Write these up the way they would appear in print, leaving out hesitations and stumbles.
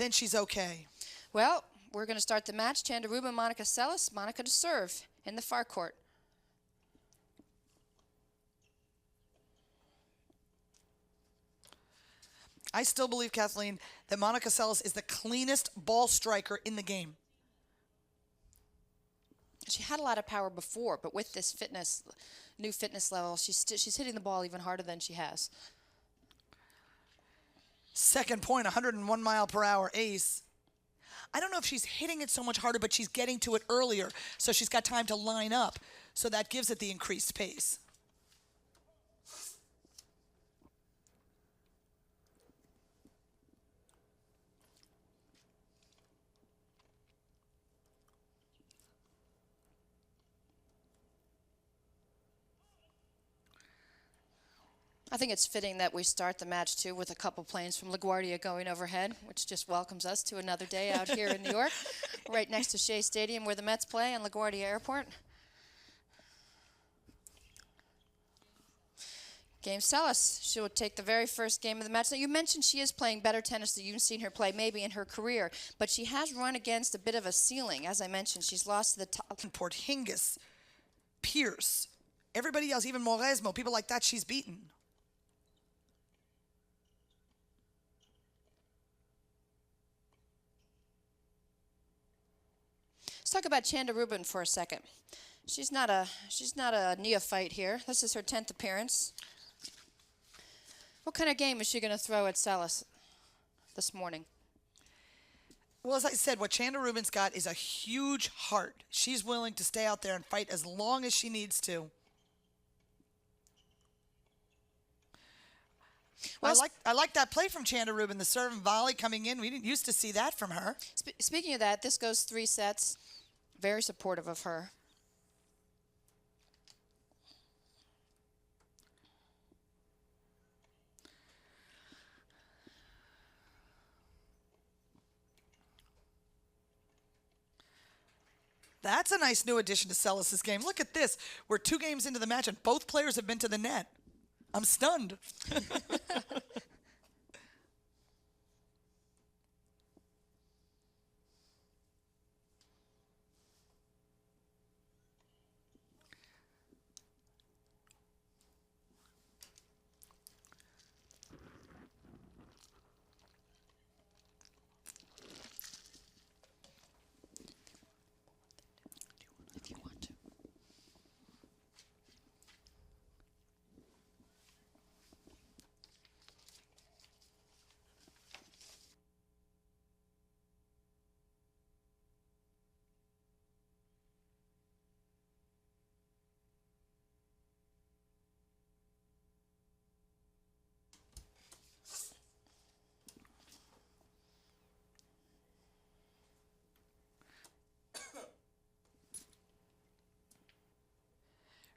then she's okay. Well, we're going to start the match. Chanda Rubin, Monica Seles. Monica to serve in the far court. I still believe, Kathleen, that Monica Seles is the cleanest ball striker in the game. She had a lot of power before, but with this new fitness level, she's hitting the ball even harder than she has. Second point, 101 mile per hour ace. I don't know if she's hitting it so much harder, but she's getting to it earlier, so she's got time to line up. So that gives it the increased pace. I think it's fitting that we start the match, too, with a couple planes from LaGuardia going overhead, which just welcomes us to another day out here in New York, right next to Shea Stadium where the Mets play and LaGuardia Airport. Game Seles. She will take the very first game of the match. Now, you mentioned she is playing better tennis than you've seen her play maybe in her career, but she has run against a bit of a ceiling. As I mentioned, she's lost to the top. Portingus, Pierce, everybody else, even Mauresmo, people like that she's beaten. Let's talk about Chanda Rubin for a second. She's not a neophyte here. This is her 10th appearance. What kind of game is she going to throw at Seles this morning? Well, as I said, what Chanda Rubin's got is a huge heart. She's willing to stay out there and fight as long as she needs to. Well, I like that play from Chanda Rubin, the serve and volley coming in. We didn't used to see that from her. Speaking of that, this goes 3 sets. Very supportive of her. That's a nice new addition to Seles' game. Look at this. We're 2 games into the match, and both players have been to the net. I'm stunned.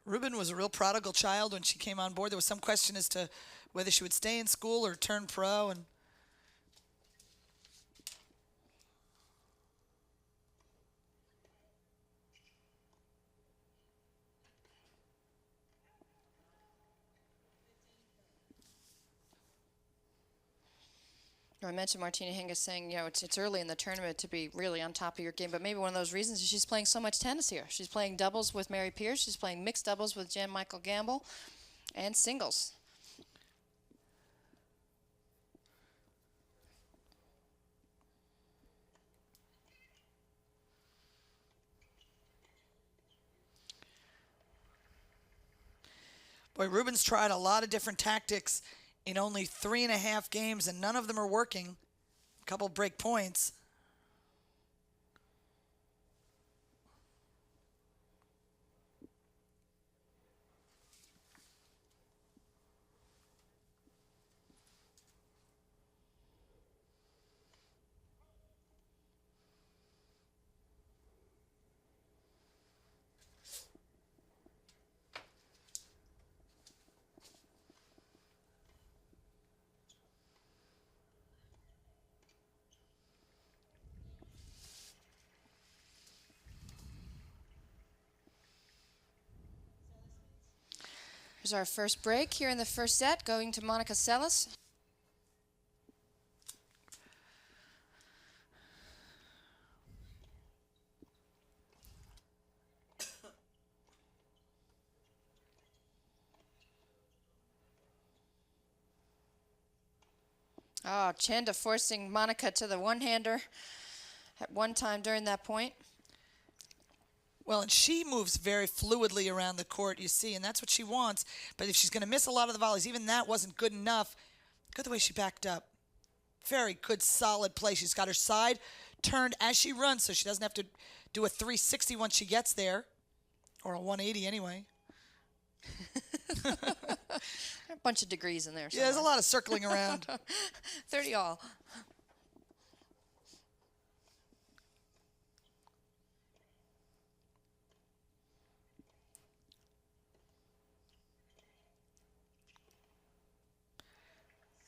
Rubin was a real prodigal child when she came on board. There was some question as to whether she would stay in school or turn pro, and I mentioned Martina Hingis saying, you know, it's early in the tournament to be really on top of your game, but maybe one of those reasons is she's playing so much tennis here. She's playing doubles with Mary Pierce. She's playing mixed doubles with Jan Michael Gamble, and singles. boy, Rubin's tried a lot of different tactics in only 3.5 games, and none of them are working. A couple break points. Here's our first break here in the first set, going to Monica Seles. Oh, Chanda forcing Monica to the one-hander at one time during that point. Well, and she moves very fluidly around the court, you see, and that's what she wants. But if she's going to miss a lot of the volleys, even that wasn't good enough. Good the way she backed up. Very good, solid play. She's got her side turned as she runs, so she doesn't have to do a 360 once she gets there, or a 180 anyway. A bunch of degrees in there. Yeah, there's a lot of circling around. 30 all.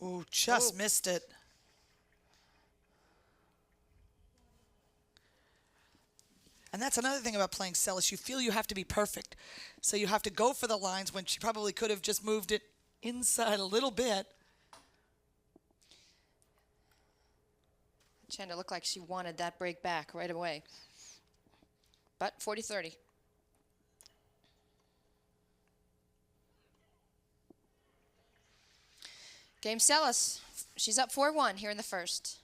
Ooh, just missed it. And that's another thing about playing Seles. You feel you have to be perfect. So you have to go for the lines when she probably could have just moved it inside a little bit. Chanda looked like she wanted that break back right away. But 40-30. Game Seles. She's up 4-1 here in the first.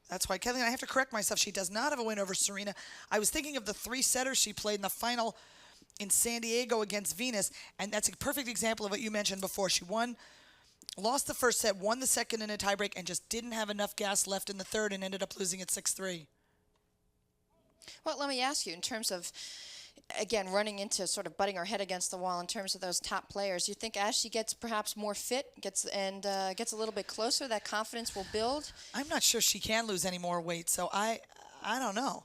That's why, Kathleen, I have to correct myself. She does not have a win over Serena. I was thinking of the 3 setters she played in the final in San Diego against Venus, and that's a perfect example of what you mentioned before. She lost the first set, won the second in a tiebreak, and just didn't have enough gas left in the third and ended up losing at 6-3. Well, let me ask you, in terms of, again, running into sort of butting her head against the wall in terms of those top players, you think as she gets perhaps more fit, gets a little bit closer, that confidence will build? I'm not sure she can lose any more weight, so I don't know.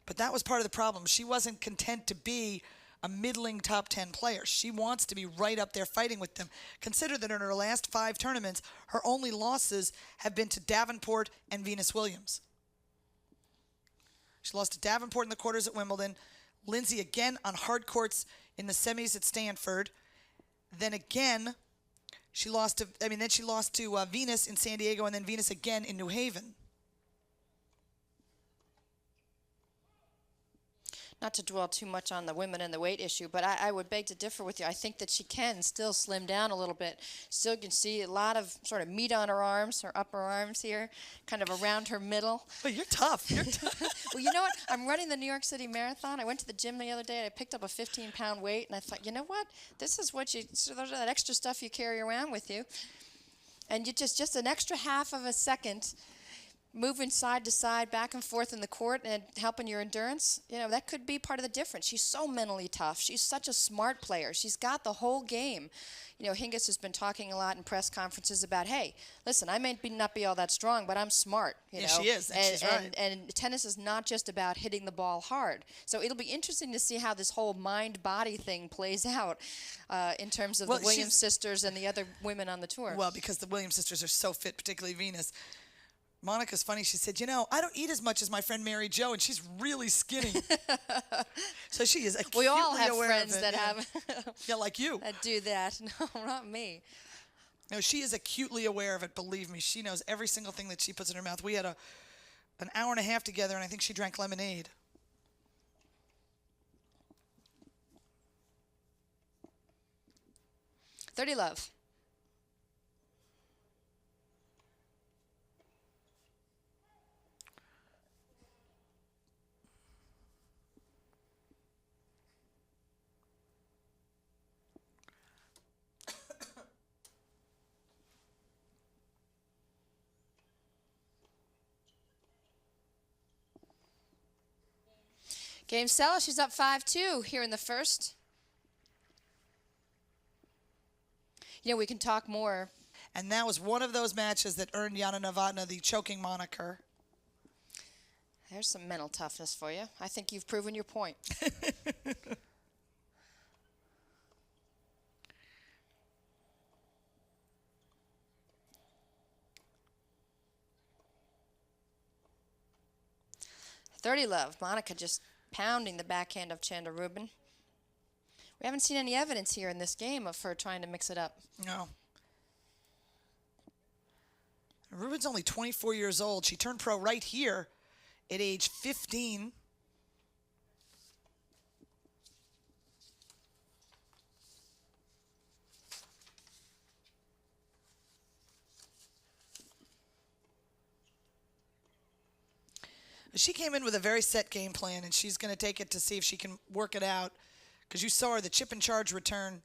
But that was part of the problem. She wasn't content to be a middling top 10 player. She wants to be right up there fighting with them. Consider that in her last 5 tournaments, her only losses have been to Davenport and Venus Williams. She lost to Davenport in the quarters at Wimbledon, Lindsay again on hard courts in the semis at Stanford. Then again, she lost to Venus in San Diego, and then Venus again in New Haven. Not to dwell too much on the women and the weight issue, but I would beg to differ with you. I think that she can still slim down a little bit. Still can see a lot of sort of meat on her arms, her upper arms here, kind of around her middle. But you're tough. You're tough. Well, you know what? I'm running the New York City Marathon. I went to the gym the other day and I picked up a 15-pound weight, and I thought, you know what? This is what that extra stuff you carry around with you. And you just an extra half of a second moving side to side, back and forth in the court and helping your endurance, that could be part of the difference. She's so mentally tough. She's such a smart player. She's got the whole game. Hingis has been talking a lot in press conferences about, hey, listen, I may not be all that strong, but I'm smart. Yeah, she is, and she's right. And tennis is not just about hitting the ball hard. So it'll be interesting to see how this whole mind-body thing plays out in terms of the Williams sisters and the other women on the tour. Well, because the Williams sisters are so fit, particularly Venus. Monica's funny. She said, I don't eat as much as my friend Mary Jo, and she's really skinny. So she is acutely aware of it. We all have friends that have yeah, like you. That do that. No, not me. No, she is acutely aware of it. Believe me, she knows every single thing that she puts in her mouth. We had an hour and a half together, and I think she drank lemonade. Thirty love. Game Seles, she's up 5-2 here in the first. We can talk more. And that was one of those matches that earned Yana Novotná the choking moniker. There's some mental toughness for you. I think you've proven your point. .30 love. Monica just pounding the backhand of Chanda Rubin. We haven't seen any evidence here in this game of her trying to mix it up. No. Rubin's only 24 years old. She turned pro right here at age 15. She came in with a very set game plan, and she's going to take it to see if she can work it out. Because you saw her, the chip and charge return.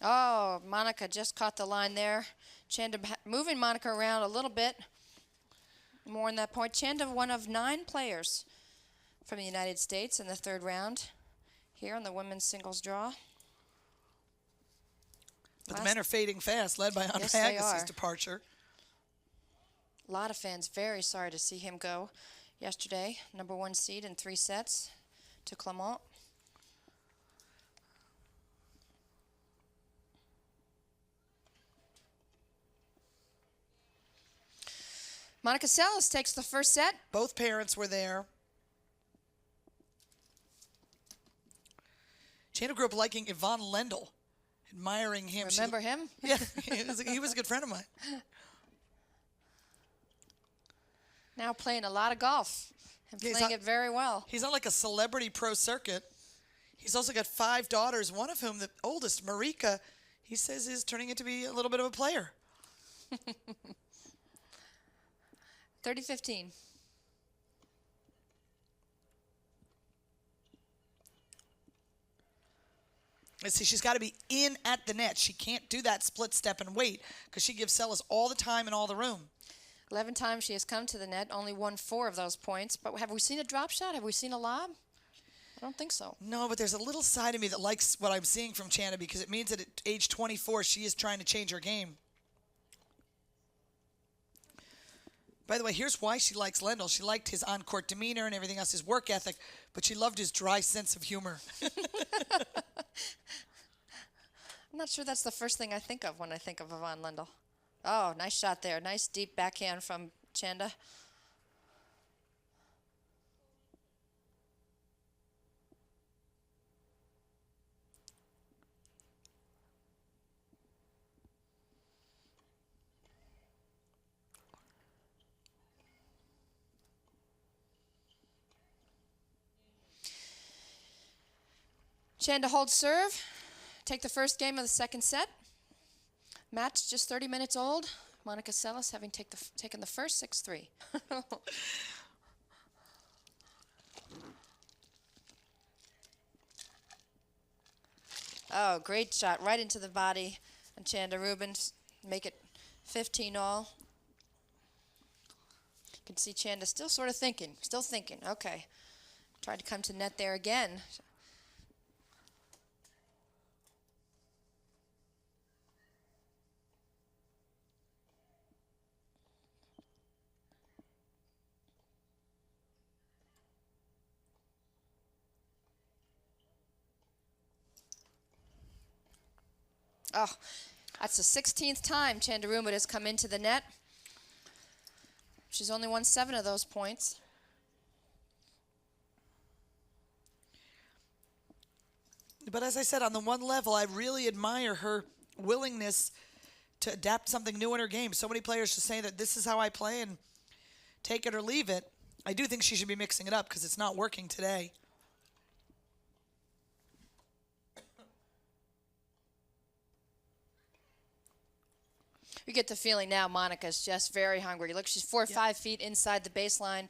Oh, Monica just caught the line there. Chanda moving Monica around a little bit more in that point. Chanda, one of 9 players from the United States in the 3rd round here on the women's singles draw. But the men are fading fast, led by Andre Yes, they Agassi's are. departure. A lot of fans very sorry to see him go yesterday. Number 1 seed in 3 sets to Clement. Monica Seles takes the first set. Both parents were there. Chanda grew up liking Yvonne Lendl, admiring him. Remember him? Yeah, he was a good friend of mine. Now playing a lot of golf and Yeah, playing it very well. He's on like a celebrity pro circuit. He's also got 5 daughters, one of whom, the oldest, Marika, he says is turning into be a little bit of a player. 30-15. Let's see, she's got to be in at the net. She can't do that split step and wait because she gives Seles all the time and all the room. 11 times she has come to the net, only won 4 of those points. But have we seen a drop shot? Have we seen a lob? I don't think so. No, but there's a little side of me that likes what I'm seeing from Chanda because it means that at age 24, she is trying to change her game. By the way, here's why she likes Lendl. She liked his on-court demeanor and everything else, his work ethic, but she loved his dry sense of humor. I'm not sure that's the first thing I think of when I think of Yvonne Lendl. Oh, nice shot there. Nice deep backhand from Chanda. Chanda holds serve. Take the first game of the 2nd set. Match just 30 minutes old. Monica Seles having taken the first 6-3. Oh, great shot right into the body. And Chanda Rubin make it 15 all. You can see Chanda still sort of thinking, Okay. Tried to come to net there again. Oh, that's the 16th time Chanda Rubin has come into the net. She's only won 7 of those points. But as I said, on the one level, I really admire her willingness to adapt something new in her game. So many players just say that this is how I play and take it or leave it. I do think she should be mixing it up because it's not working today. You get the feeling now Monica's just very hungry. Look, she's 4 or 5 feet inside the baseline,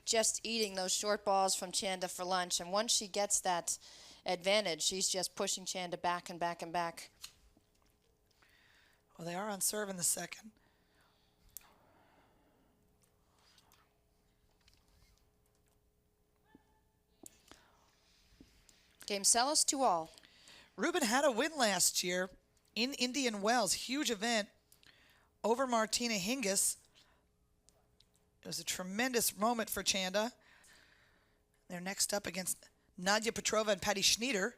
just eating those short balls from Chanda for lunch. And once she gets that advantage, she's just pushing Chanda back and back and back. Well, they are on serve in the 2nd. Game Seles 2-all. Rubin had a win last year in Indian Wells. Huge event. over Martina Hingis. It was a tremendous moment for Chanda. They're next up against Nadia Petrova and Patty Schnieder.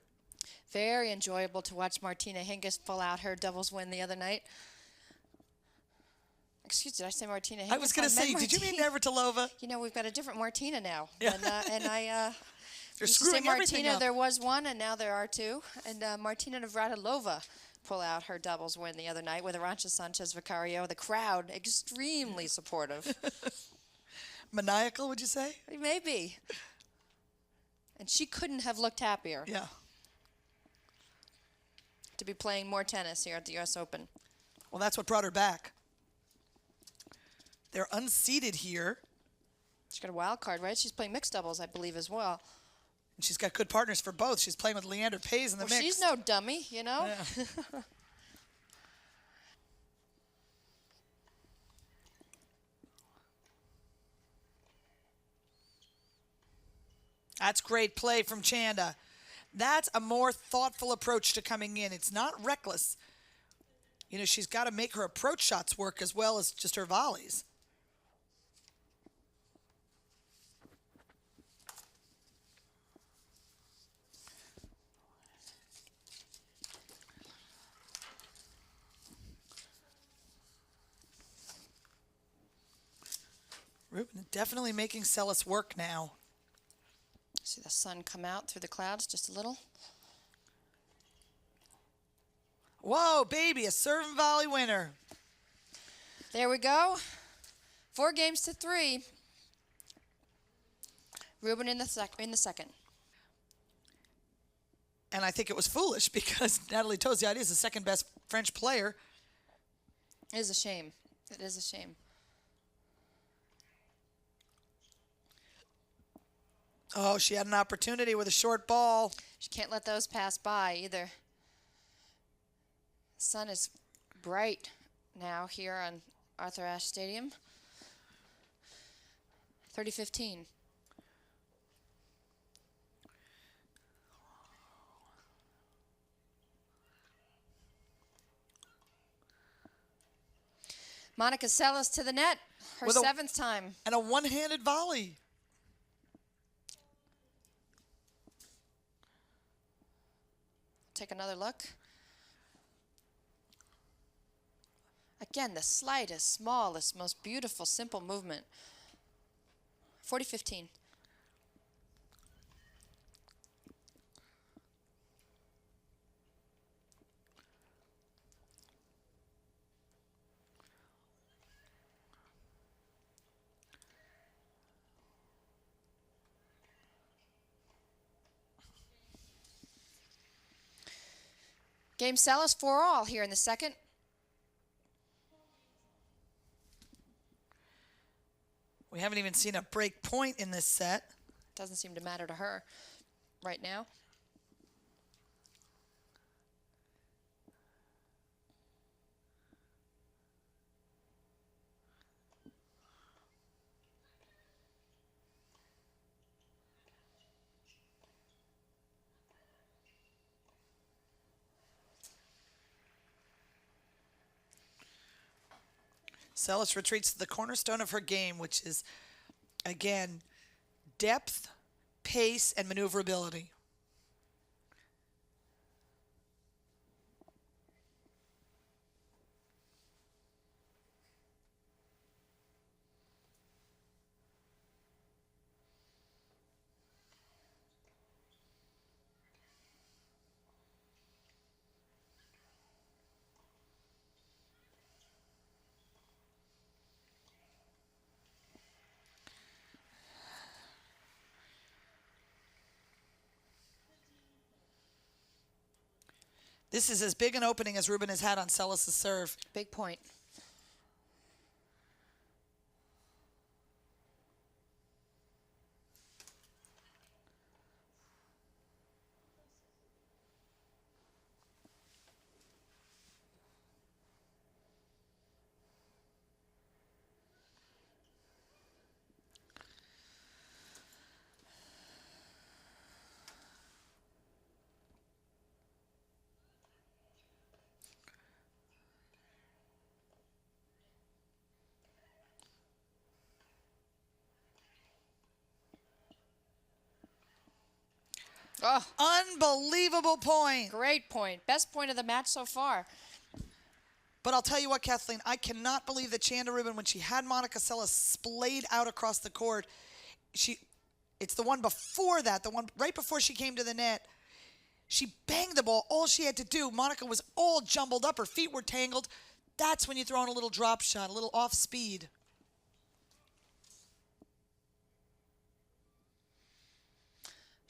Very enjoyable to watch Martina Hingis pull out her doubles win the other night. Excuse me, did I say Martina Hingis? I was going to say, did you mean Navratilova? You know, we've got a different Martina now. Yeah. And I You're used to say screwing everything Martina, up. there was one, and now there are two. And Martina Navratilova pull out her doubles win the other night with Arantxa Sanchez Vicario. The crowd extremely supportive. Maniacal, would you say? Maybe. And she couldn't have looked happier Yeah. to be playing more tennis here at the U.S. Open. Well, that's what brought her back. They're unseeded here. She's got a wild card, right? She's playing mixed doubles, I believe, as well. And she's got good partners for both. She's playing with Leander Paes in the Well, mix. she's no dummy, you know? Yeah. That's great play from Chanda. That's a more thoughtful approach to coming in. It's not reckless. You know, she's got to make her approach shots work as well as just her volleys. Rubin definitely making Seles work now. See the sun come out through the clouds just a little. Whoa, baby, a serve and volley winner. There we go. 4-3. Rubin in the second. And I think it was foolish because Natalie Tosiadi is the second best French player. It is a shame. It is a shame. Oh, she had an opportunity with a short ball. She can't let those pass by either. The sun is bright now here on Arthur Ashe Stadium. 30-15. Monica Seles to the net, her With a- 7th time. And a one-handed volley. Take another look. Again, the slightest, smallest, most beautiful, simple movement. 40-15. Game Seles 4-all here in the second. We haven't even seen a break point in this set. Doesn't seem to matter to her right now. Seles retreats to the cornerstone of her game, which is, again, depth, pace, and maneuverability. This is as big an opening as Rubin has had on Seles' serve. Big point. Oh, Unbelievable point. great point. Best point of the match so far. But I'll tell you what, Kathleen, I cannot believe that Chanda Rubin, when she had Monica Seles splayed out across the court, it's the one before that, the one right before she came to the net. She banged the ball. All she had to do, Monica was all jumbled up. Her feet were tangled. That's when you throw in a little drop shot, a little off speed.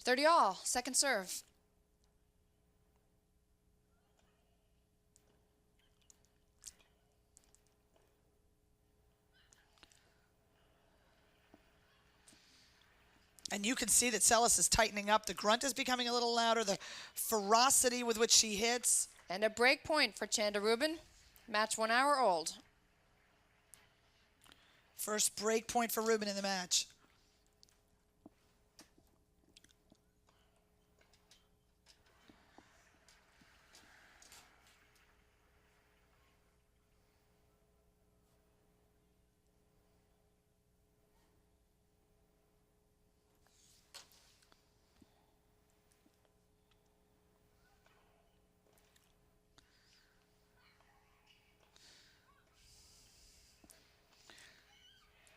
Thirty all. Second serve. And you can see that Seles is tightening up. The grunt is becoming a little louder. The ferocity with which she hits. And a break point for Chanda Rubin. Match 1 hour old. First break point for Rubin in the match.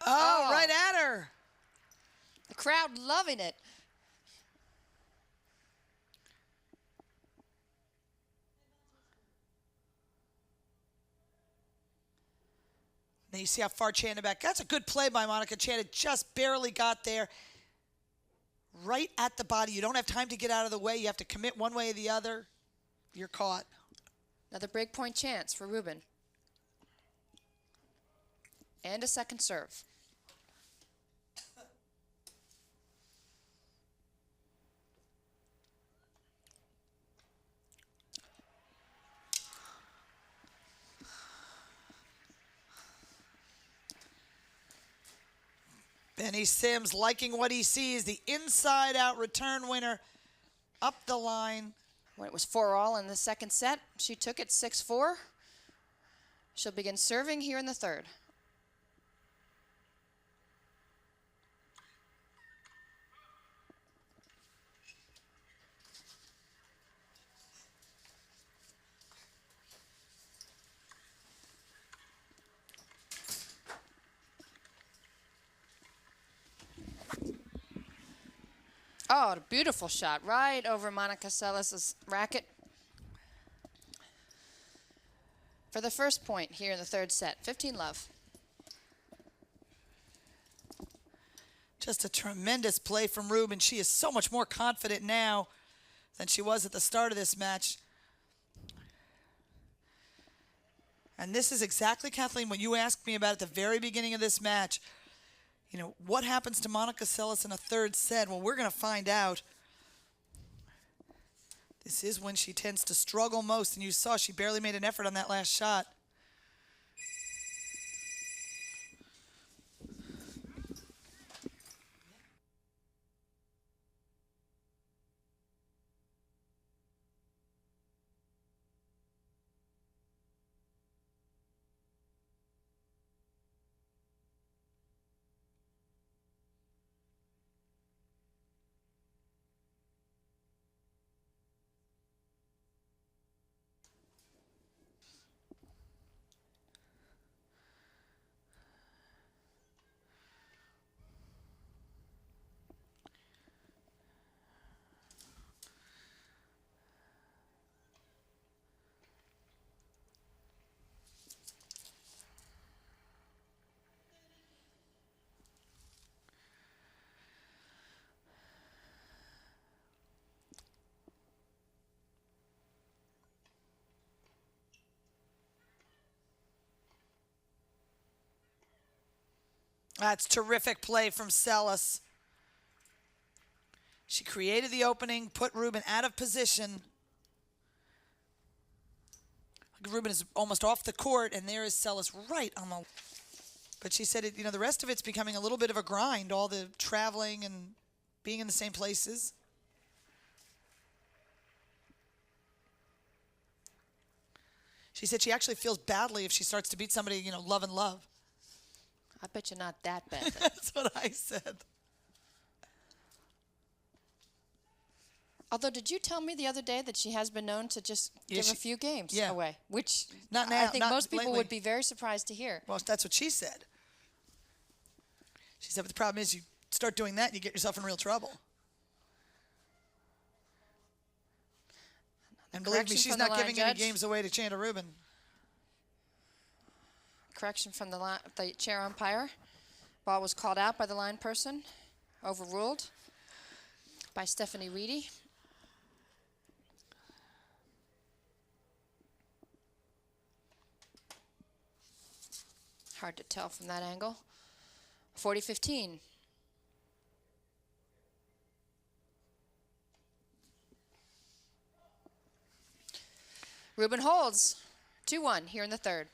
Oh, right at her. The crowd loving it. Now you see how far Chanda back. That's a good play by Monica. Chanda just barely got there. Right at the body. You don't have time to get out of the way. You have to commit one way or the other. You're caught. Another break point chance for Rubin. And a second serve. Benny Sims liking what he sees. The inside-out return winner up the line. When it was 4 all in the second set, she took it 6-4. She'll begin serving here in the third. Oh, a beautiful shot right over Monica Seles' racket. For the first point here in the third set, 15-love. Just a tremendous play from Rubin. She is so much more confident now than she was at the start of this match. And this is exactly, Kathleen, what you asked me about at the very beginning of this match. You know, what happens to Monica Seles in a third set? Well, we're going to find out. This is when she tends to struggle most, and you saw she barely made an effort on that last shot. That's terrific play from Seles. She created the opening, put Rubin out of position. Rubin is almost off the court, and there is Seles right on the... But she said, you know, the rest of it's becoming a little bit of a grind, all the traveling and being in the same places. She said she actually feels badly if she starts to beat somebody, you know, love and love. I bet you're not that bad. That's what I said. Although, did you tell me the other day that she has been known to just give a few games away? Which not now, I think not most people lately. would be very surprised to hear. Well, that's what she said. She said, but the problem is you start doing that and you get yourself in real trouble. And believe me, she's not giving any games away to Chanda Rubin. Correction from the chair umpire. Ball was called out by the line person. Overruled by Stephanie Reedy. Hard to tell from that angle. 40-15. Rubin holds 2-1 here in the third.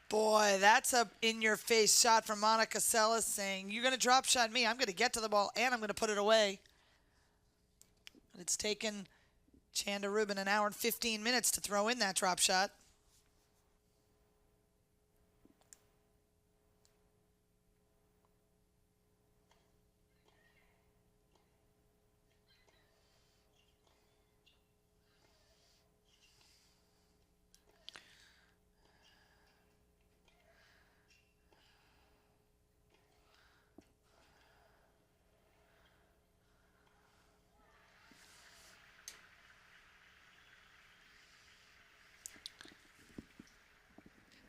Boy, that's a in-your-face shot from Monica Seles saying, you're going to drop shot me. I'm going to get to the ball, and I'm going to put it away. It's taken Chanda Rubin an hour and 15 minutes to throw in that drop shot.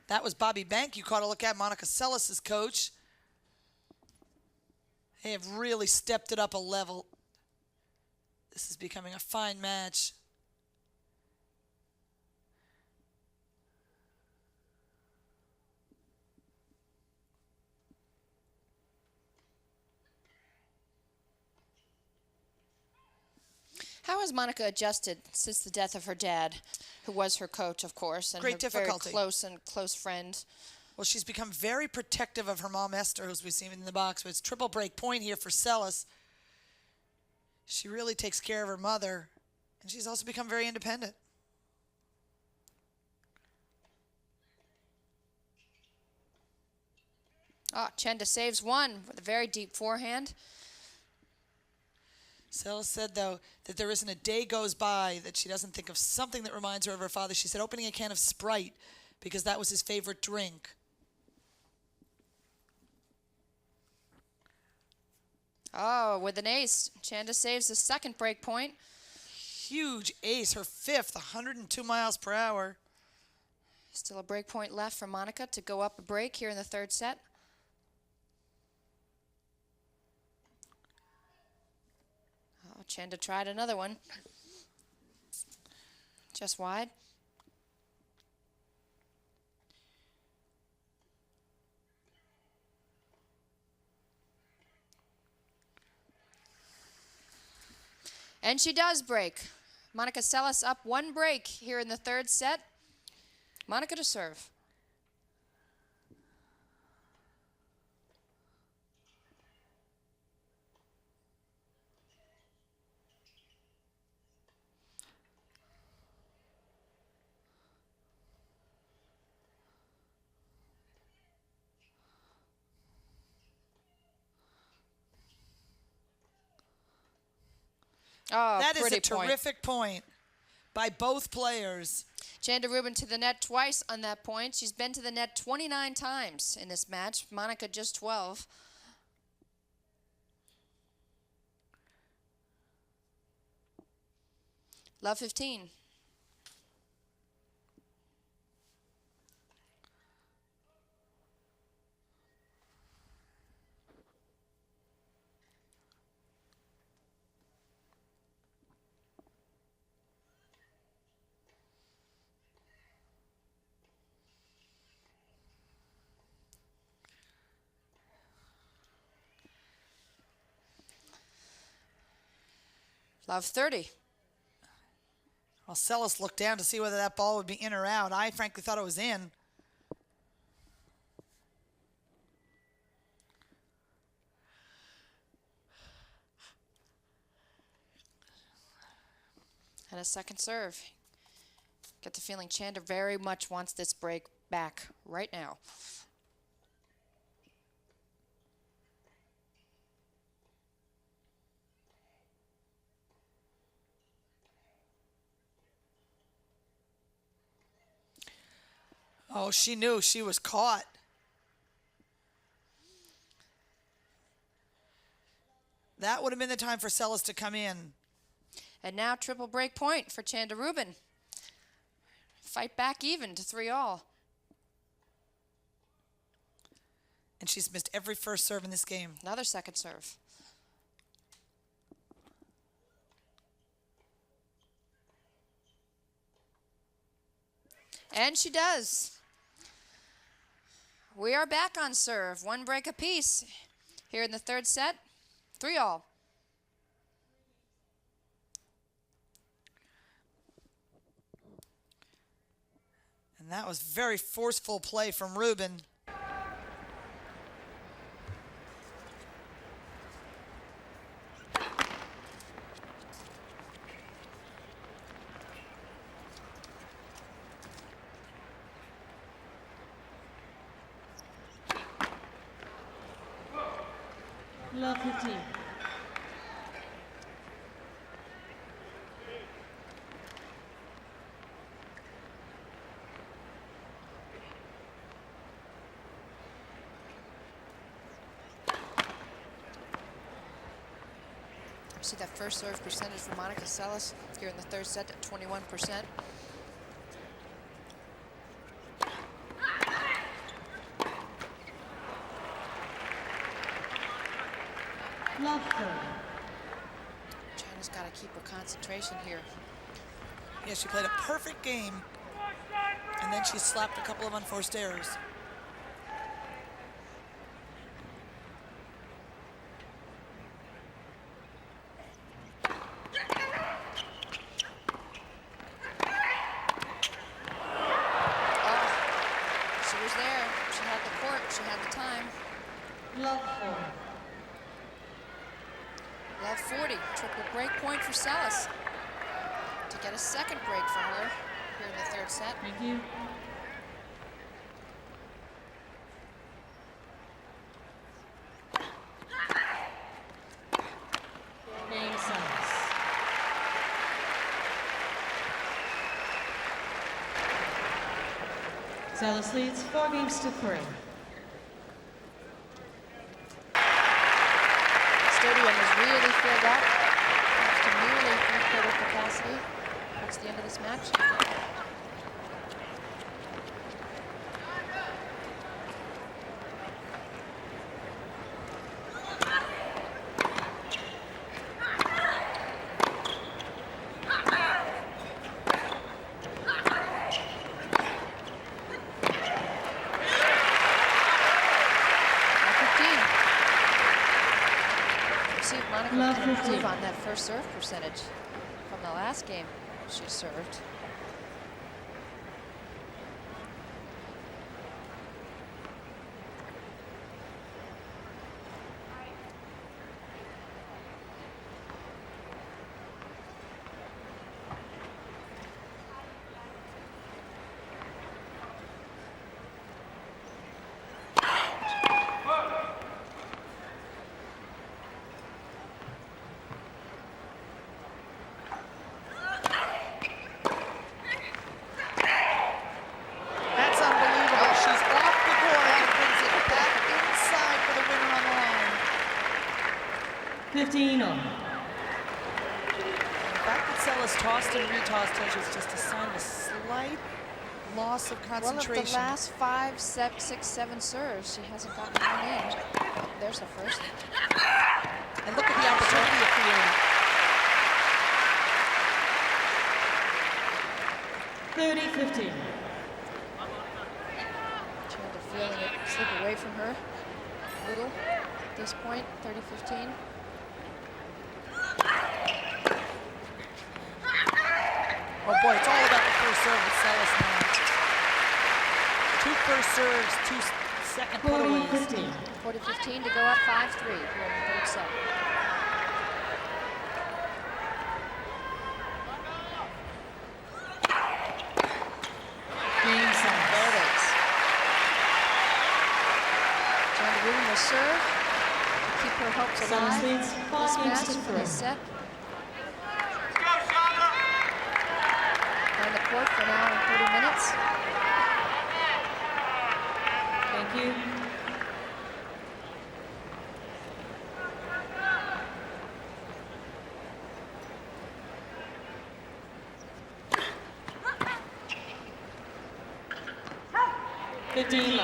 That was Bobby Bank. You caught a look at Monica Seles' coach. They have really stepped it up a level. This is becoming a fine match. How has Monica adjusted since the death of her dad, who was her coach, of course, and Great her difficulty. very close friend? Well, she's become very protective of her mom, Esther, who's we've seen in the box. But it's triple break point here for Seles. She really takes care of her mother, and she's also become very independent. Chanda saves one with a very deep forehand. Seles said, though, that there isn't a day goes by that she doesn't think of something that reminds her of her father. She said opening a can of Sprite because that was his favorite drink. Oh, with an ace, Chanda saves the second break point. Huge ace, her fifth, 102 miles per hour. Still a break point left for Monica to go up a break here in the third set. Oh, Chanda tried another one. Just wide. And she does break. Monica Seles up one break here in the third set. Monica to serve. Oh, that is a pretty point. terrific point by both players. Chanda Rubin to the net twice on that point. She's been to the net 29 times in this match. Monica just 12. Love 15. Love 30. Well, Seles looked down to see whether that ball would be in or out. I frankly thought it was in. And a second serve. Get the feeling Chanda very much wants this break back right now. Oh, she knew she was caught. That would have been the time for Seles to come in. And now triple break point for Chanda Rubin. Fight back even to 3-all. And she's missed every first serve in this game. Another second serve. And she does. We are back on serve. One break apiece here in the third set. 3-all. And that was very forceful play from Rubin. Love 15. See that first serve percentage for Monica Seles here in the third set at 21%. Love 30. China's got to keep her concentration here. Yeah, she played a perfect game. And then she slapped a couple of unforced errors. Love 40. Love 40. Triple break point for Seles to get a second break for her here in the third set. Thank you. Game Seles. Seles leads 4-3. Stadium is really filled up. Up to nearly three-quarter capacity towards the end of this match. Monica can improve on that first serve percentage from the last game she served. That's unbelievable. She's off the board and brings it back inside for the winner on the line. 15 on. The fact that Seles tossed and retossed tells you it's just a sign of a slight loss of concentration. Well, of the last 5, 6, 7 serves, she hasn't gotten one in. There's the first. And look at the opportunity it created. 30-15. Chanda feeling it slip away from her a little at this point, 30-15. Oh boy, it's all about the first serve with Seles now. 2 first serves, 2 second putaways. 40-15. 40-15 to go up 5-3 here in the third set. Game There seven. it is. Chanda Rubin will serve to keep her hopes Seles alive. leads 4 This games match to for 3. this set. On the court for an hour and 30 minutes. Thank you. Fifteen.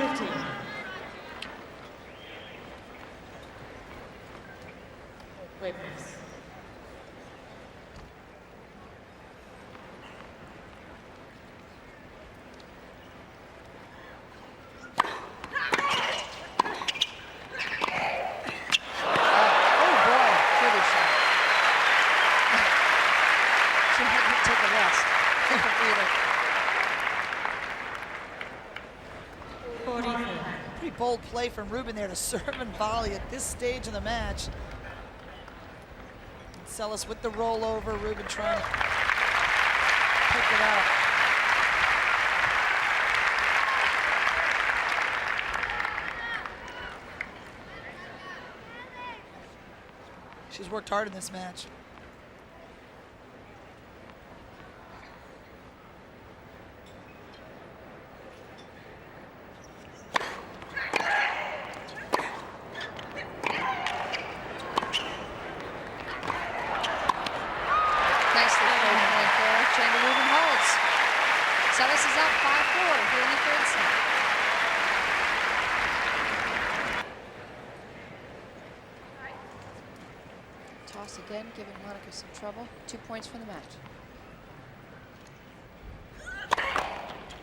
15. Wait, please. Pretty bold play from Rubin there to serve and volley at this stage of the match. Seles with the rollover, Rubin trying to pick it up. She's worked hard in this match. Chanda Rubin holds. Seles is up 5-4 here in the third set. Toss again, giving Monica some trouble. 2 points for the match.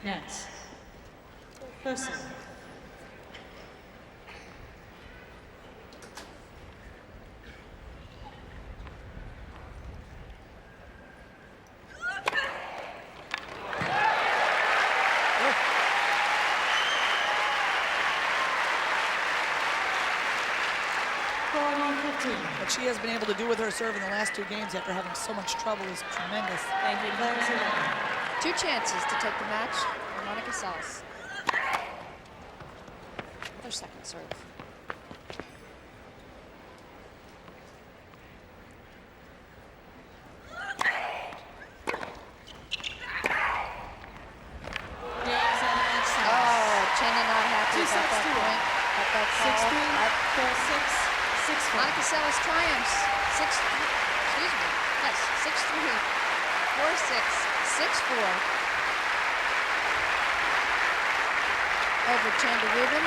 Nets. Person. What she has been able to do with her serve in the last 2 games after having so much trouble is tremendous. Thank you, players. 2 chances to take the match for Monica Seles. Their second serve. Chanda not happy about that point. But that call. 16, 4-6, 6-4. Monica Seles triumphs. 6-3, 4-6, 6-4. Over Chanda Rubin.